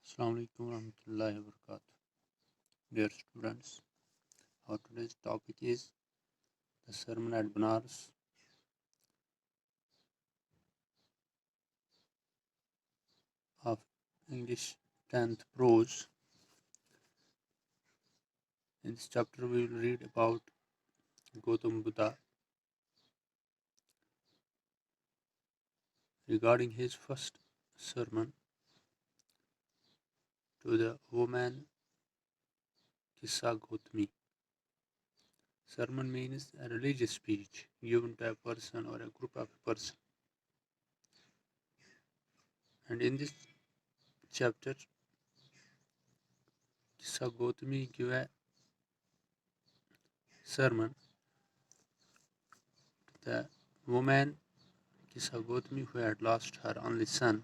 Assalamu alaikum warahmatullahi wabarakatuh. Dear students, our today's topic is the sermon at Banaras of English 10th prose. In this chapter, we will read about Gautam Buddha regarding his first sermon to the woman Kissa Gautami. Sermon means a religious speech given to a person or a group of a person. And in this chapter, Kissa Gautami gave a sermon to the woman Kissa Gautami who had lost her only son.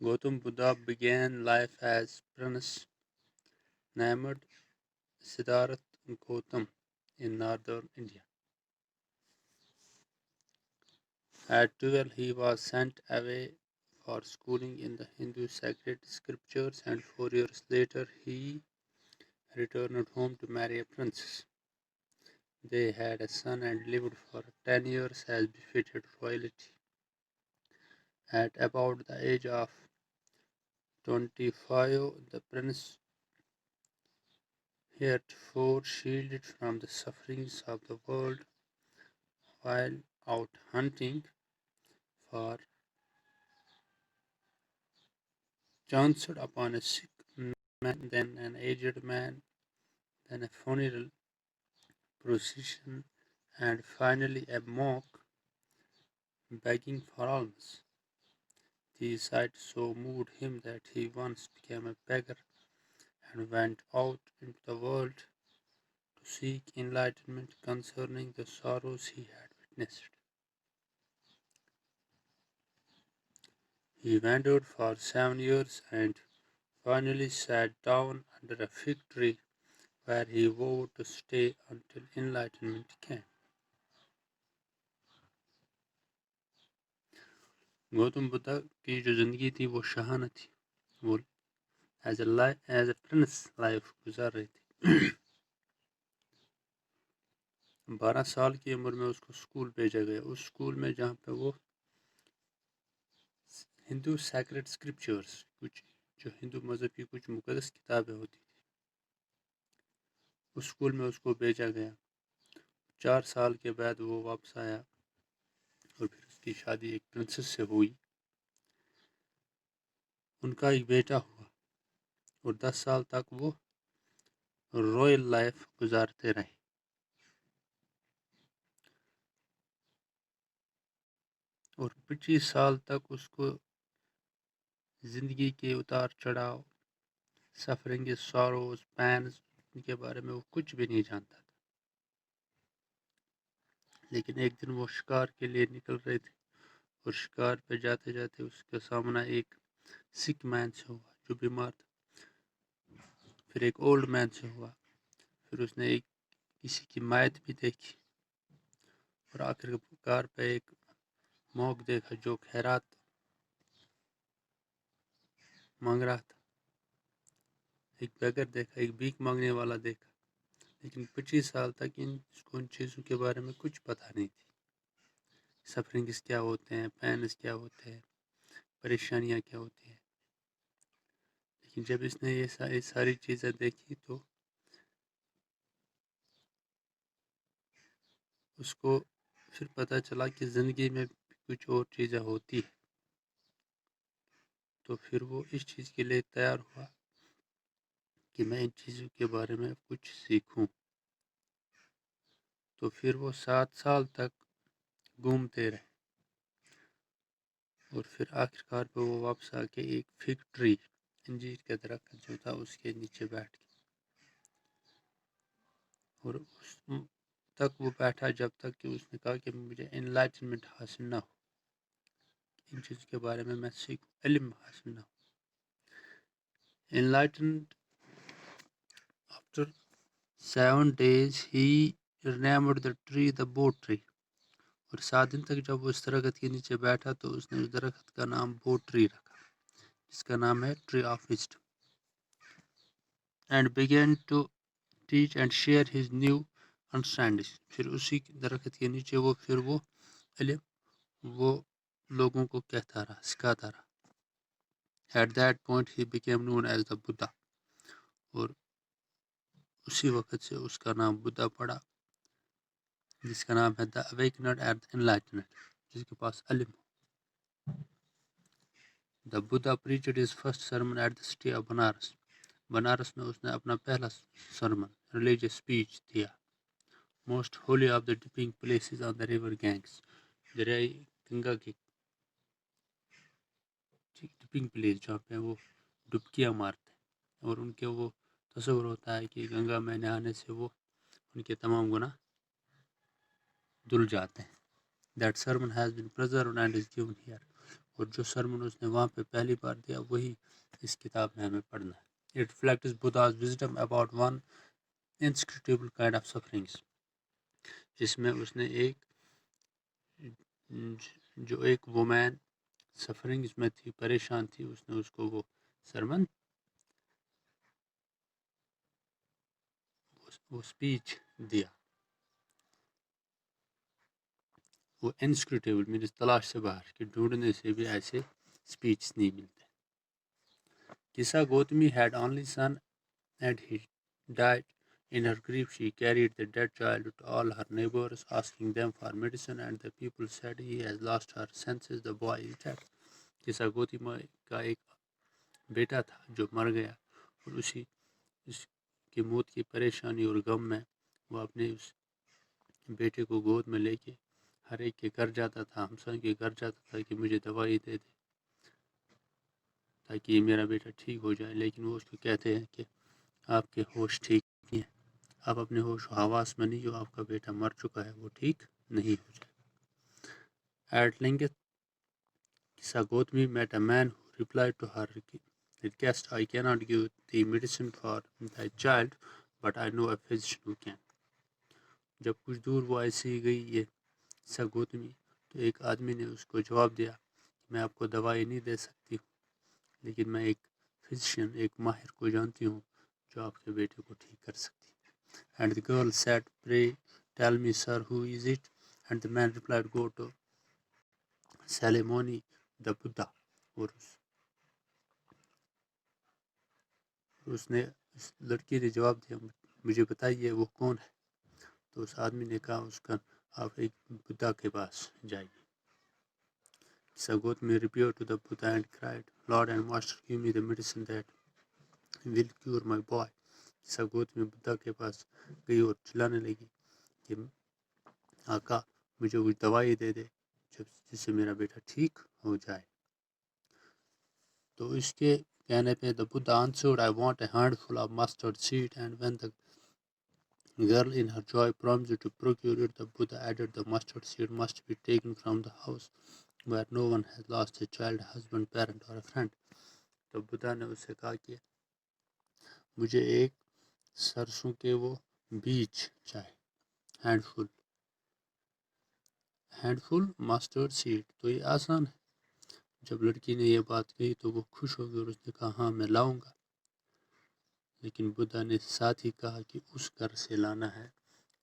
Gautam Buddha began life as prince named Siddharth Gautam in northern India. At 12 he was sent away for schooling in the Hindu sacred scriptures, and 4 years later he returned home to marry a princess. They had a son and lived for 10 years as befitted royalty. At about the age of 25, the prince, heretofore shielded from the sufferings of the world while out hunting for, chanced upon a sick man, then an aged man, then a funeral procession, and finally a monk begging for alms. These sights so moved him that he once became a beggar and went out into the world to seek enlightenment concerning the sorrows he had witnessed. He wandered for 7 years and finally sat down under a fig tree where he vowed to stay until enlightenment came. Gautam Buddha کی جو زندگی تھی وہ شاہانہ تھی. وہ as a prince life گزار رہی تھی. 12 سال کی عمر میں اس کو اسکول بھیجا گیا. اس اسکول میں جہاں پہ وہ ہندو سیکرڈ اسکرپچرس, کچھ جو ہندو مذہب کی کچھ مقدس کتابیں ہوتی تھی, اس اسکول میں اس کو بھیجا گیا. 4 سال کے بعد وہ واپس آیا اور پھر اس کی شادی ایک پرنسس سے ہوئی. ان کا ایک بیٹا ہوا اور 10 سال تک وہ رائل لائف گزارتے رہے. اور 25 سال تک اس کو زندگی کے اتار چڑھاؤ, سفرنگ, ساروز, پینز کے بارے میں وہ کچھ بھی نہیں جانتا تھا. لیکن ایک دن وہ شکار کے لیے نکل رہے تھے اور شکار پہ جاتے جاتے اس کا سامنا ایک سک مین سے ہوا جو بیمار تھا, پھر ایک اولڈ مین سے ہوا, پھر اس نے ایک کسی کی مائت بھی دیکھی اور آخر کار پہ ایک موک دیکھا جو خیرات مانگ رہا تھا. ایک بیگر دیکھا, ایک بھیک مانگنے والا دیکھا. لیکن 25 سال تک اس کو ان چیزوں کے بارے میں کچھ پتہ نہیں تھی. سفرنگز کیا ہوتے ہیں, پینز کیا ہوتے ہیں, پریشانیاں کیا ہوتی ہیں. لیکن جب اس نے یہ ساری چیزیں دیکھی تو اس کو پھر پتہ چلا کہ زندگی میں کچھ اور چیزیں ہوتی ہیں. تو پھر وہ اس چیز کے لیے تیار ہوا کہ میں ان چیزوں کے بارے میں کچھ سیکھوں. تو پھر وہ 7 سال تک گھومتے رہے اور پھر آخر کار پہ وہ واپس آ کے ایک فگ ٹری انجیر کا درخت جو تھا اس کے نیچے بیٹھ کے، اور اس تک وہ بیٹھا جب تک کہ اس نے کہا کہ مجھے انلائٹنمنٹ حاصل نہ ہو، ان چیزوں کے بارے میں سیکھوں، علم حاصل نہ ہو. Enlightened after 7 days he renamed the tree the boat tree. اور 7 دن تک جب وہ اس درخت کے نیچے بیٹھا تو اس نے اس درخت کا نام بوٹ ٹری رکھا، جس کا نام ہے tree of wisdom. And began to teach and share his new understandings. پھر اسی درخت کے نیچے وہ علم وہ لوگوں کو کہتا رہا، سکھاتا رہا. At that point he became known as the Buddha. اور اسی وقت سے اس کا نام بدھا پڑا، جس کا نام ہے The Awakened and the Enlightened، جس کے پاس علم ہو. The Buddha preached his first sermon at the city of Banaras. Banaras میں اس نے اپنا پہلا سرمن ریلیجیس اسپیچ دیا. Most holy of the dipping places on the river Ganges. دریائے گنگا کی ڈپنگ پلیس جہاں پہ وہ ڈبکیاں مارتے ہیں، اور ان کے وہ تصور ہوتا ہے کہ گنگا میں نہانے سے وہ ان کے تمام گناہ دھل جاتے ہیں. That sermon has been preserved and is given here. اور جو سرمن اس نے وہاں پہ پہلی بار دیا وہی اس کتاب میں ہمیں پڑھنا ہے. It reflects Buddha's wisdom about one inscrutable kind of sufferings. اس میں اس نے ایک وومین سفرنگز میں تھی، پریشان تھی، اس نے اس کو وہ سرمن وہ اسپیچ دیا. وہ انسکروٹیبل مینس تلاش سے باہر، کہ ڈھونڈنے سے بھی ایسے اسپیچ نہیں ملتے. Kisa Gautami had only son and he died. In her grief she carried the dead child to all her neighbors, asking them for medicine, and the people said, he has lost her senses, the boy is dead. Kisa Gautami کا ایک بیٹا تھا جو مر گیا، اور اس کی موت کی پریشانی اور غم میں وہ اپنے اس بیٹے کو گود میں لے کے ہر ایک کے گھر جاتا تھا، ہمسایوں کے گھر جاتا تھا کہ مجھے دوائی دے دے تاکہ یہ میرا بیٹا ٹھیک ہو جائے. لیکن وہ اس کو کہتے ہیں کہ آپ کے ہوش ٹھیک نہیں ہیں، آپ اپنے ہوش و حواس میں نہیں ہو، آپ کا بیٹا مر چکا ہے، وہ ٹھیک نہیں ہو جائے. At length Kisa Gautami met a man who replied to her request, I cannot give the medicine for thy child, but I know a physician who can. جب کچھ دور وہ ایسے ہی گئی یہ کسا گوتمی، تو ایک آدمی نے اس کو جواب دیا کہ میں آپ کو دوائی نہیں دے سکتی ہوں، لیکن میں ایک فزیشین، ایک ماہر کو جانتی ہوں جو آپ کے بیٹے کو ٹھیک کر سکتی ہے. And the girl said, pray tell me, sir, who is it? And the man replied, go to Salamoni the Buddha. اور اس لڑکی نے جواب دیا، مجھے بتائیے وہ کون ہے. تو اس آدمی نے کہا اس کا آپ ایک بدھا کے پاس جائیے. Kisa Gautami repaired to the Buddha and cried, Lord and Master, give me the medicine that will cure my boy. Kisa Gautami Buddha کے پاس گئی اور چلانے لگی کہ آقا مجھے کچھ دوائی دے دے جس سے میرا بیٹا ٹھیک ہو جائے. تو اس کے کہنے پہ the Buddha answered, I want a handful of mustard seed. And when the girl in her joy promised to procure it, the Buddha added, the mustard seed must be taken from the house where no one has lost a child, husband, parent or a friend. تو بدھا نے اسے کہا کہ مجھے ایک سرسوں کے وہ بیج چاہے، ہینڈفل ماسٹرڈ سیڈ. تو یہ آسان ہے. جب لڑکی نے یہ بات کہی تو وہ خوش ہو گئی اور اس نے کہا ہاں میں لاؤں گا. لیکن بدھا نے ساتھ ہی کہا کہ اس گھر سے لانا ہے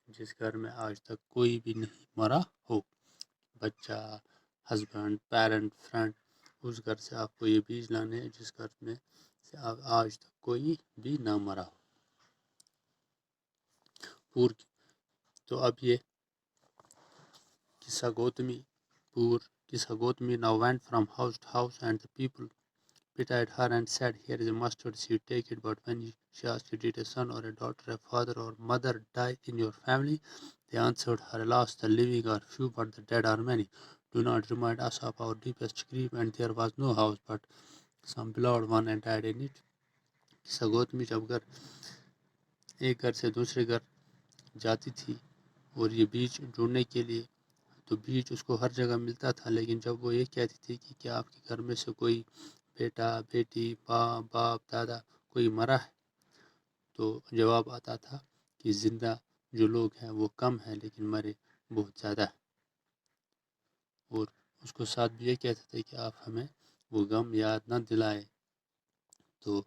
جس گھر میں آج تک کوئی بھی نہیں مرا ہو، بچہ، ہسبینڈ، پیرنٹ، فرینڈ، اس گھر سے آپ کو یہ بیج لانے ہیں جس گھر میں سے آج تک کوئی بھی نہ مرا ہو. تو اب یہ Kisa Gautami now went from house to house, and the people pitied her and said, here is a mustard seed, take it. But when she asked, did a son or a daughter, a father or mother die in your family? They answered her, alas, the living are few, but the dead are many. Do not remind us of our deepest grief. And there was no house but some beloved one and died in it. قصہ گوتمی جب ایک گھر سے دوسرے گھر جاتی تھی اور یہ بیج ڈھونڈنے کے لیے، تو بیج اس کو ہر جگہ ملتا تھا، لیکن جب وہ یہ کہتی تھی کہ کیا آپ کے گھر میں سے کوئی بیٹا، بیٹی، ماں، باپ، دادا کوئی مرا ہے، تو جواب آتا تھا کہ زندہ جو لوگ ہیں وہ کم ہیں لیکن مرے بہت زیادہ ہیں، اور اس کو ساتھ بھی یہ کہتے تھے کہ آپ ہمیں وہ غم یاد نہ دلائے تو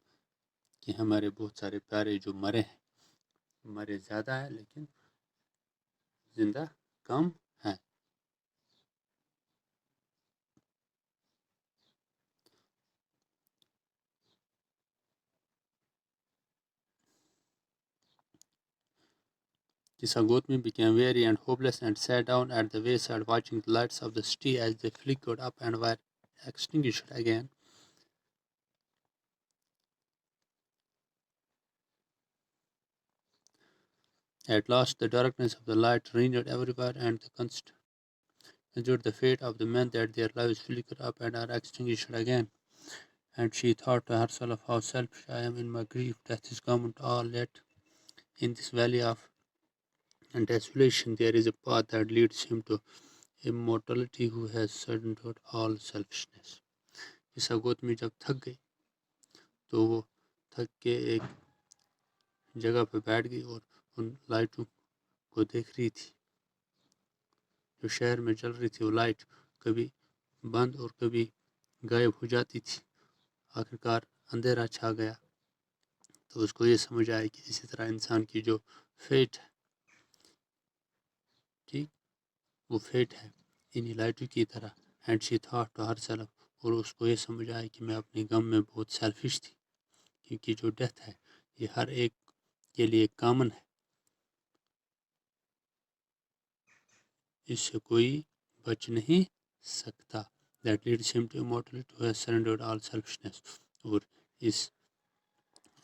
کہ ہمارے بہت سارے پیارے جو مرے ہیں، مرے زیادہ ہیں لیکن زندہ کم ہیں۔ Kisagotmi became weary and hopeless and sat down at the wayside watching the lights of the city as they flickered up and were extinguished again. At last the darkness of the light reigned everywhere, and considered the fate of the men that their lives flicker up and are extinguished again. And she thought to herself, how selfish I am in my grief. Death is common to all, yet in this valley of desolation there is a path that leads him to immortality who has surrendered all selfishness. قصہ گوتمی جب تھک گئی تو وہ تھک کے ایک جگہ پہ بیٹھ گئی اور ان لائٹوں کو دیکھ رہی تھی جو شہر میں چل رہی تھی۔ وہ لائٹ کبھی بند اور کبھی غائب ہو جاتی تھی، آخرکار اندھیرا چھا گیا، تو اس کو یہ سمجھ آیا کہ اسی طرح انسان کی جو فیٹ ہے، ٹھیک، وہ فیٹ ہے انہی لائٹوں کی طرح. And she thought to herself, اور اس کو یہ سمجھ آیا کہ میں اپنے غم میں بہت سیلفش تھی، کیونکہ جو ڈیتھ ہے یہ ہر ایک کے لیے کامن ہے، اس سے کوئی بچ نہیں سکتا. دیٹ لیڈس ہم to immortality who has surrendered all selfishness. اور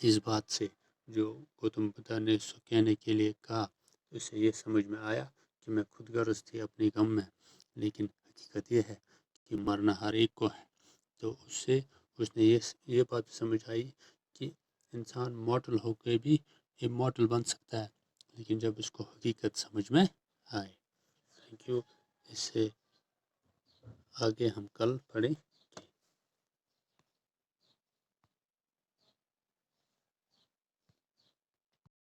اس بات سے جو گوتم بدھا نے اس کو کہنے کے لیے کہا، اسے یہ سمجھ میں آیا کہ میں خود غرض تھی اپنی غم میں، لیکن حقیقت یہ ہے کہ مرنا ہر ایک کو ہے. تو اس نے یہ بات سمجھ آئی کہ انسان مورٹل ہو کے بھی امورٹل بن سکتا ہے، لیکن جب اس کو حقیقت سمجھ میں آئے. Thank you. اس سے آگے ہم کل پڑھیں.